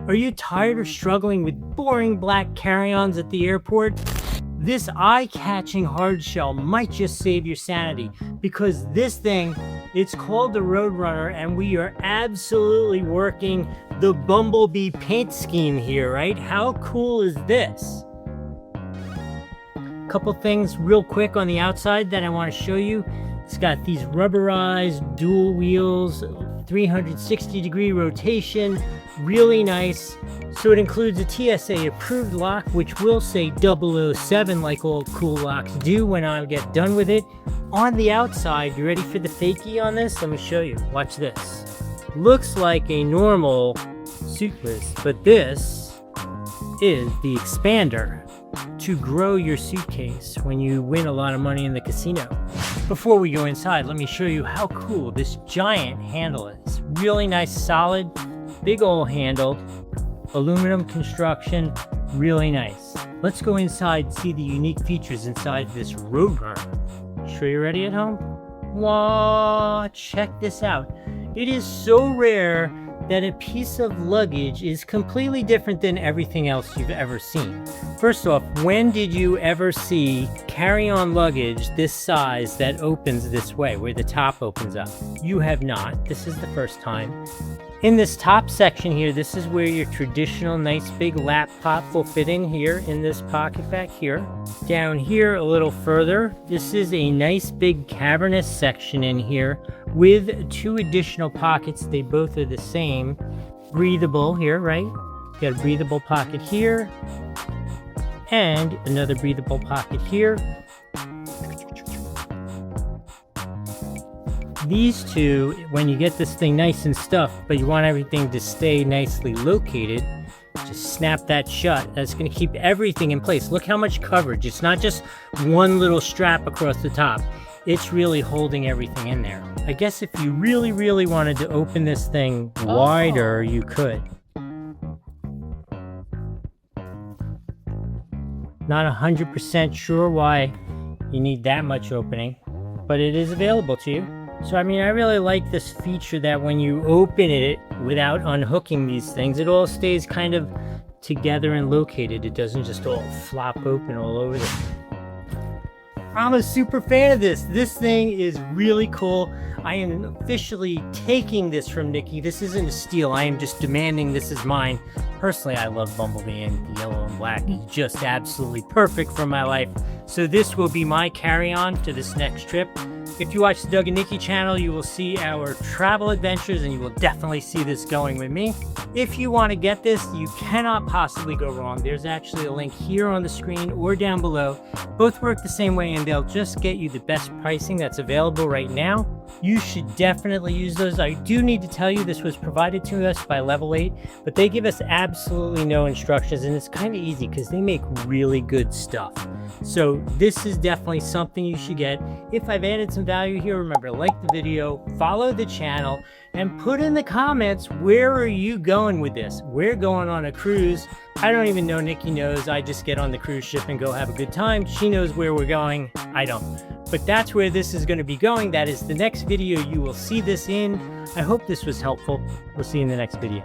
Are you tired of struggling with boring black carry-ons at the airport? This eye-catching hardshell might just save your sanity, because this thing, it's called the Roadrunner, and we are absolutely working the Bumblebee paint scheme here, right? How cool is this? Couple things real quick on the outside that I want to show you. It's got these rubberized dual wheels, 360-degree rotation, really nice. So it includes a TSA approved lock, which will say 007 like all cool locks do when I get done with it. On the outside, you ready for the fakie on this? Let me show you. Watch this. Looks like a normal suitcase, but this is the expander to grow your suitcase when you win a lot of money in the casino. Before we go inside, let me show you how cool this giant handle is. Really nice, solid, big old handle, aluminum construction, really nice. Let's go inside and see the unique features inside this Roadrunner. Sure you're ready at home? Wow, check this out. It is so rare that a piece of luggage is completely different than everything else you've ever seen. First off, when did you ever see carry-on luggage this size that opens this way, where the top opens up? You have not. This is the first time. In this top section here, this is where your traditional nice big laptop will fit in here in this pocket back here. Down here a little further, this is a nice big cavernous section in here with two additional pockets. They both are the same. Breathable here, right? You got a breathable pocket here and another breathable pocket here. These two, when you get this thing nice and stuffed, but you want everything to stay nicely located, just snap that shut. That's going to keep everything in place. Look how much coverage. It's not just one little strap across the top. It's really holding everything in there. I guess if you really, really wanted to open this thing wider, you could. Not 100% sure why you need that much opening, but it is available to you. So I mean, I really like this feature that when you open it without unhooking these things, it all stays kind of together and located. It doesn't just all flop open all over the... I'm a super fan of this. This thing is really cool. I am officially taking this from Nikki. This isn't a steal. I am just demanding this is mine. Personally, I love Bumblebee, and the yellow and black is just absolutely perfect for my life. So this will be my carry-on to this next trip. If you watch the Doug and Nikki channel, you will see our travel adventures, and you will definitely see this going with me. If you want to get this, you cannot possibly go wrong. There's actually a link here on the screen or down below. Both work the same way, and they'll just get you the best pricing that's available right now. You should definitely use those. I do need to tell you, this was provided to us by Level 8, but they give us absolutely no instructions, and it's kind of easy because they make really good stuff. So this is definitely something you should get. If I've added some value here, remember, like the video, follow the channel, and put in the comments, where are you going with this? We're going on a cruise. I don't even know Nikki knows. I just get on the cruise ship and go have a good time. She knows where we're going. I don't. But that's where this is going to be going. That is the next video you will see this in. I hope this was helpful. We'll see you in the next video.